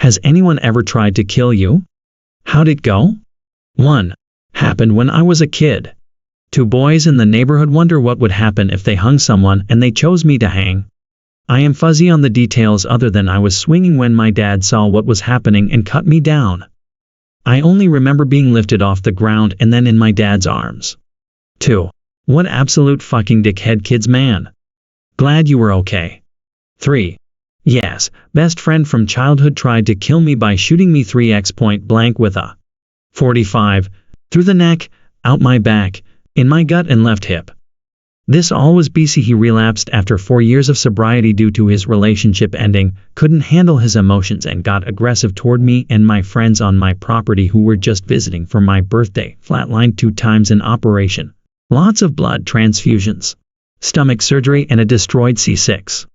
Has anyone ever tried to kill you? How'd it go? 1. Happened when I was a kid. 2 boys in the neighborhood wonder what would happen if they hung someone and they chose me to hang. I am fuzzy on the details other than I was swinging when my dad saw what was happening and cut me down. I only remember being lifted off the ground and then in my dad's arms. 2. What absolute fucking dickhead kids, man. Glad you were okay. 3. Yes, best friend from childhood tried to kill me by shooting me 3x point blank with a .45 through the neck, out my back, in my gut and left hip. This all was BC. He relapsed after 4 years of sobriety due to his relationship ending, couldn't handle his emotions and got aggressive toward me and my friends on my property who were just visiting for my birthday, flatlined 2 times in operation. Lots of blood transfusions, stomach surgery and a destroyed C6.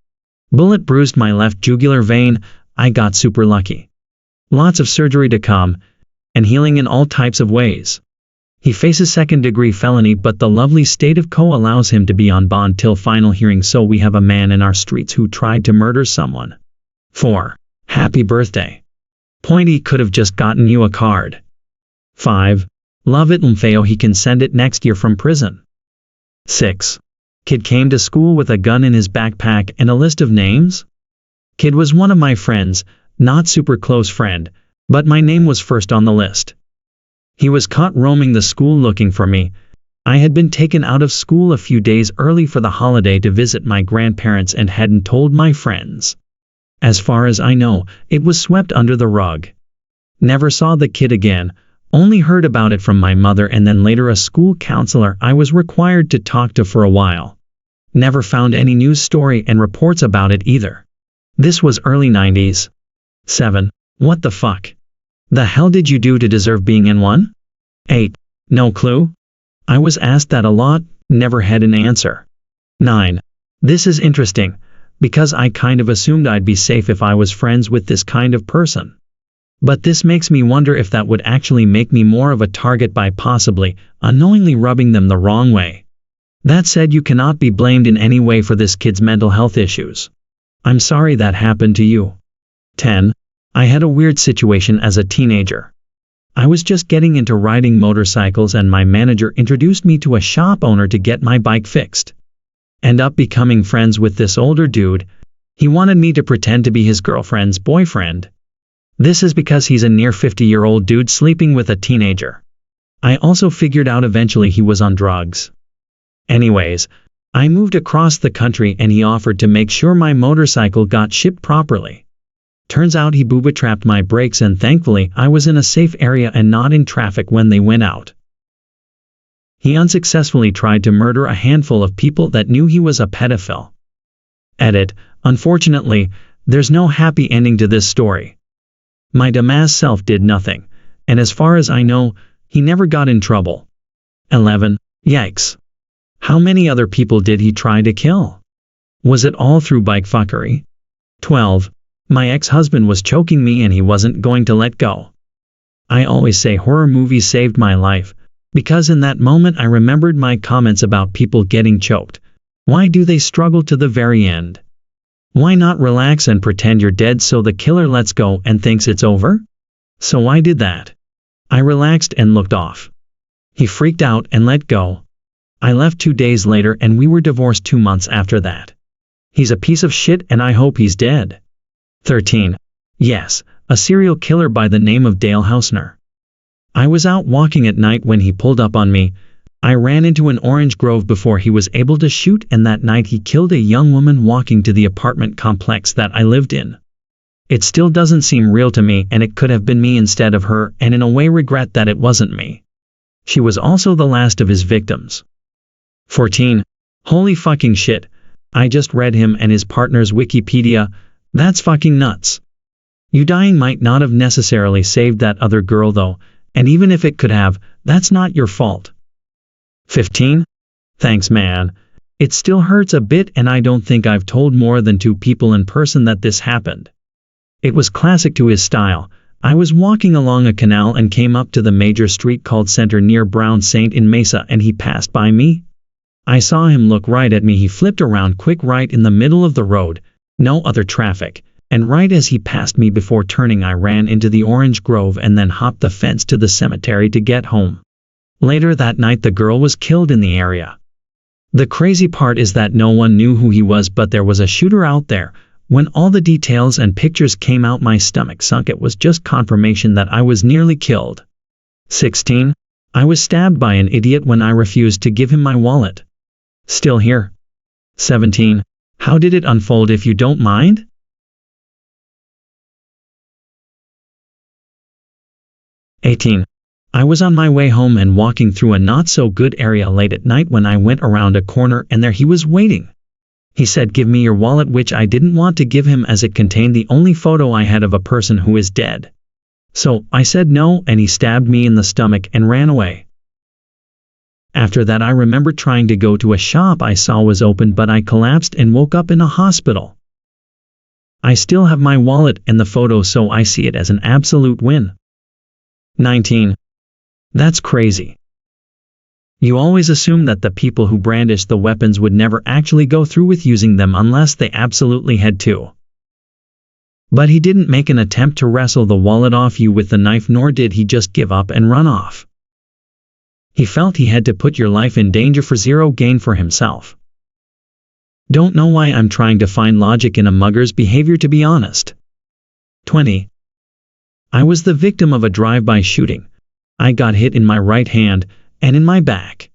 Bullet bruised my left jugular vein. I got super lucky. Lots of surgery to come, and healing in all types of ways. He faces second-degree felony, but the lovely state of Co allows him to be on bond till final hearing, so we have a man in our streets who tried to murder someone. 4. Happy birthday. Pointy could have just gotten you a card. 5. Love it Mfeo, he can send it next year from prison. 6. Kid came to school with a gun in his backpack and a list of names. Kid was one of my friends, not super close friend, but my name was first on the list. He was caught roaming the school looking for me. I had been taken out of school a few days early for the holiday to visit my grandparents and hadn't told my friends. As far as I know, it was swept under the rug. Never saw the kid again, only heard about it from my mother and then later a school counselor I was required to talk to for a while. Never found any news story and reports about it either. This was early 90s. 7. What the fuck? The hell did you do to deserve being in one? 8. No clue. I was asked that a lot, never had an answer. 9. This is interesting, because I kind of assumed I'd be safe if I was friends with this kind of person. But this makes me wonder if that would actually make me more of a target by possibly, unknowingly rubbing them the wrong way. That said, you cannot be blamed in any way for this kid's mental health issues. I'm sorry that happened to you. 10. I had a weird situation as a teenager. I was just getting into riding motorcycles and my manager introduced me to a shop owner to get my bike fixed. End up becoming friends with this older dude. He wanted me to pretend to be his girlfriend's boyfriend. This is because he's a near 50-year-old dude sleeping with a teenager. I also figured out eventually he was on drugs. Anyways, I moved across the country and he offered to make sure my motorcycle got shipped properly. Turns out he booby-trapped my brakes and thankfully I was in a safe area and not in traffic when they went out. He unsuccessfully tried to murder a handful of people that knew he was a pedophile. Edit. Unfortunately, there's no happy ending to this story. My dumbass self did nothing, and as far as I know, he never got in trouble. 11. Yikes. How many other people did he try to kill? Was it all through bike fuckery? 12. My ex-husband was choking me and he wasn't going to let go. I always say horror movies saved my life, because in that moment I remembered my comments about people getting choked. Why do they struggle to the very end? Why not relax and pretend you're dead so the killer lets go and thinks it's over? So I did that. I relaxed and looked off. He freaked out and let go. I left 2 days later and we were divorced 2 months after that. He's a piece of shit and I hope he's dead. 13. Yes, a serial killer by the name of Dale Hausner. I was out walking at night when he pulled up on me. I ran into an orange grove before he was able to shoot, and that night he killed a young woman walking to the apartment complex that I lived in. It still doesn't seem real to me, and it could have been me instead of her, and in a way regret that it wasn't me. She was also the last of his victims. 14. Holy fucking shit. I just read him and his partner's Wikipedia. That's fucking nuts. You dying might not have necessarily saved that other girl though, and even if it could have, that's not your fault. 15. Thanks man. It still hurts a bit and I don't think I've told more than 2 people in person that this happened. It was classic to his style. I was walking along a canal and came up to the major street called Center near Brown Saint in Mesa and he passed by me. I saw him look right at me. He flipped around quick right in the middle of the road. No other traffic. and right as he passed me before turning I ran into the orange grove and then hopped the fence to the cemetery to get home. Later that night the girl was killed in the area. The crazy part is that no one knew who he was, but there was a shooter out there. When all the details and pictures came out, my stomach sunk. It was just confirmation that I was nearly killed. 16. I was stabbed by an idiot when I refused to give him my wallet. Still here. 17. How did it unfold if you don't mind? '18. I was on my way home and walking through a not-so-good area late at night when I went around a corner and there he was waiting. He said, "Give me your wallet," which I didn't want to give him as it contained the only photo I had of a person who is dead. So I said no, and he stabbed me in the stomach and ran away. After that I remember trying to go to a shop I saw was open, but I collapsed and woke up in a hospital. I still have my wallet and the photo, so I see it as an absolute win. 19. That's crazy. You always assume that the people who brandish the weapons would never actually go through with using them unless they absolutely had to. But he didn't make an attempt to wrestle the wallet off you with the knife, nor did he just give up and run off. He felt he had to put your life in danger for zero gain for himself. Don't know why I'm trying to find logic in a mugger's behavior, to be honest. 20. I was the victim of a drive-by shooting. I got hit in my right hand and in my back.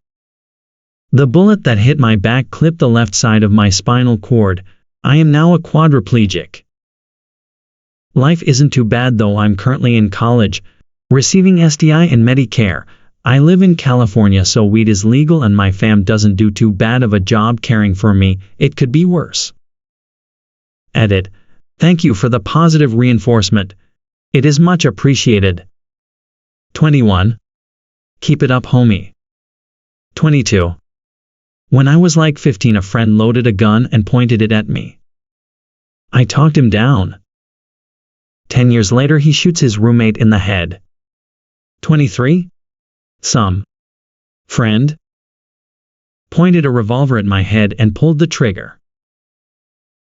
The bullet that hit my back clipped the left side of my spinal cord. I am now a quadriplegic. Life isn't too bad though. I'm currently in college, receiving STI and Medicare. I live in California, so weed is legal and my fam doesn't do too bad of a job caring for me. It could be worse. Edit. Thank you for the positive reinforcement. It is much appreciated. 21. Keep it up, homie. 22. When I was like 15, a friend loaded a gun and pointed it at me. I talked him down. 10 years later he shoots his roommate in the head. 23. Some friend pointed a revolver at my head and pulled the trigger.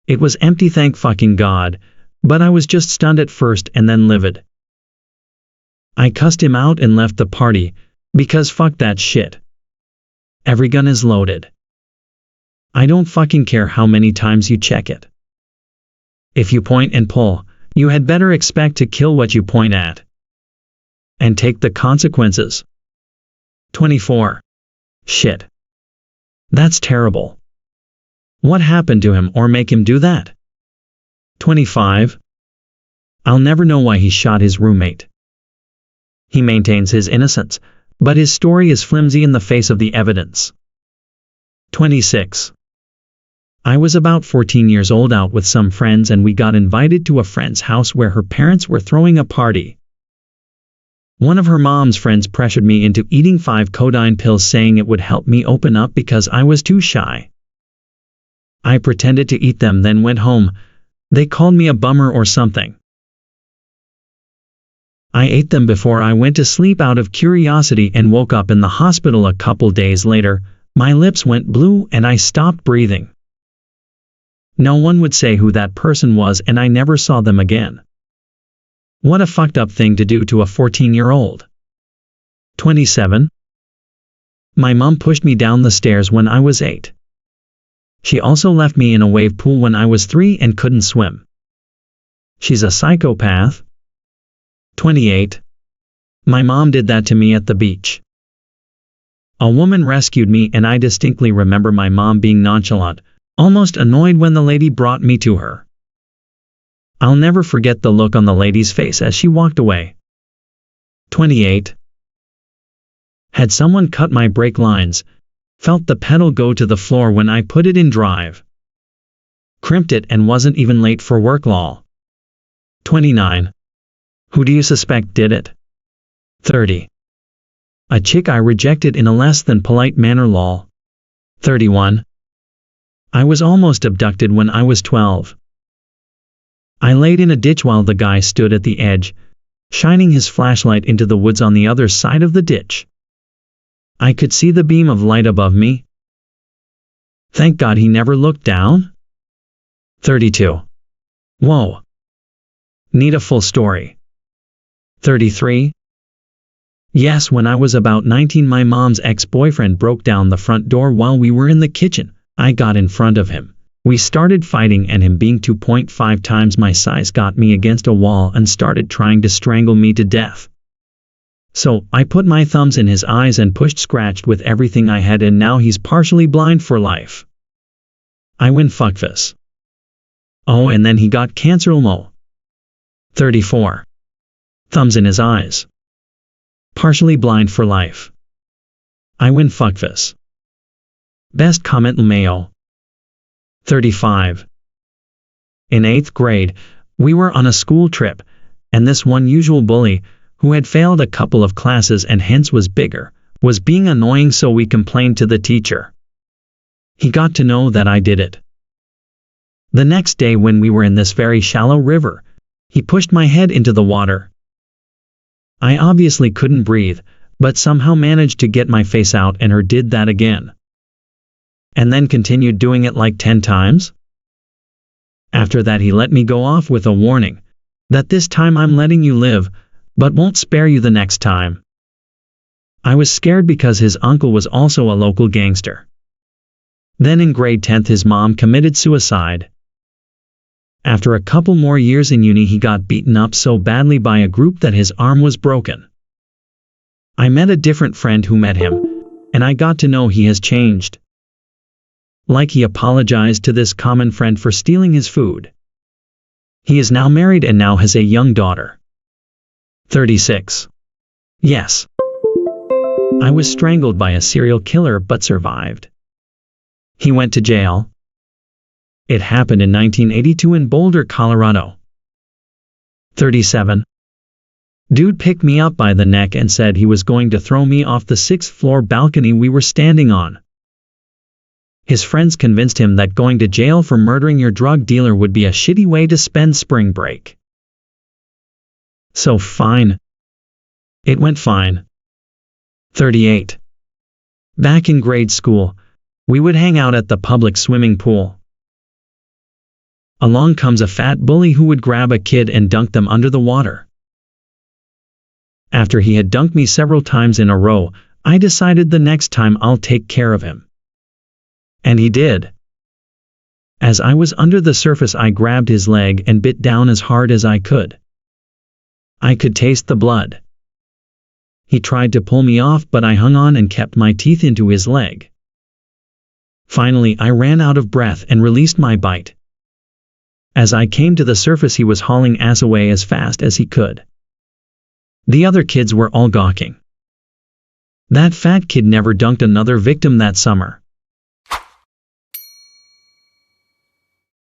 It was empty, thank fucking God, but I was just stunned at first and then livid. I cussed him out and left the party, because fuck that shit. Every gun is loaded. I don't fucking care how many times you check it. If you point and pull, you had better expect to kill what you point at. And take the consequences. 24. Shit. That's terrible. What happened to him or make him do that? 25. I'll never know why he shot his roommate. He maintains his innocence, but his story is flimsy in the face of the evidence. 26. I was about 14 years old, out with some friends, and we got invited to a friend's house where her parents were throwing a party. One of her mom's friends pressured me into eating 5 codeine pills, saying it would help me open up because I was too shy. I pretended to eat them, then went home. They called me a bummer or something. I ate them before I went to sleep out of curiosity and woke up in the hospital a couple days later. My lips went blue and I stopped breathing. No one would say who that person was, and I never saw them again. What a fucked up thing to do to a 14-year-old. 27. My mom pushed me down the stairs when I was 8. She also left me in a wave pool when I was 3 and couldn't swim. She's a psychopath. 28. My mom did that to me at the beach. A woman rescued me, and I distinctly remember my mom being nonchalant, almost annoyed when the lady brought me to her. I'll never forget the look on the lady's face as she walked away. 28. Had someone cut my brake lines, felt the pedal go to the floor when I put it in drive. Crimped it and wasn't even late for work, lol. 29. Who do you suspect did it? 30. A chick I rejected in a less than polite manner, lol. 31. I was almost abducted when I was 12. I laid in a ditch while the guy stood at the edge, shining his flashlight into the woods on the other side of the ditch. I could see the beam of light above me. Thank God he never looked down. 32. Whoa, Need a full story. 33. Yes, when I was about 19, my mom's ex-boyfriend broke down the front door while we were in the kitchen. I got in front of him. We started fighting, and him being 2.5 times my size got me against a wall and started trying to strangle me to death. So, I put my thumbs in his eyes and scratched with everything I had, and now he's partially blind for life. I win fuckface. Oh, and then he got cancer LMO. 34. Thumbs in his eyes. Partially blind for life. I win fuckface. Best comment LMAO. 35. In 8th grade, we were on a school trip, and this one usual bully, who had failed a couple of classes and hence was bigger, was being annoying, so we complained to the teacher. He got to know that I did it. The next day, when we were in this very shallow river, he pushed my head into the water. I obviously couldn't breathe, but somehow managed to get my face out, and he did that again. And then continued doing it like 10 times. After that, he let me go off with a warning that this time I'm letting you live, but won't spare you the next time. I was scared because his uncle was also a local gangster. Then in grade 10th, his mom committed suicide. After a couple more years in uni, he got beaten up so badly by a group that his arm was broken. I met a different friend who met him, and I got to know he has changed. Like, he apologized to this common friend for stealing his food. He is now married and now has a young daughter. 36. Yes. I was strangled by a serial killer but survived. He went to jail. It happened in 1982 in Boulder, Colorado. 37. Dude picked me up by the neck and said he was going to throw me off the 6th floor balcony we were standing on. His friends convinced him that going to jail for murdering your drug dealer would be a shitty way to spend spring break. So fine. It went fine. 38. Back in grade school, we would hang out at the public swimming pool. Along comes a fat bully who would grab a kid and dunk them under the water. After he had dunked me several times in a row, I decided the next time I'll take care of him. And he did. As I was under the surface, I grabbed his leg and bit down as hard as I could. I could taste the blood. He tried to pull me off, but I hung on and kept my teeth into his leg. Finally, I ran out of breath and released my bite. As I came to the surface, he was hauling ass away as fast as he could. The other kids were all gawking. That fat kid never dunked another victim that summer.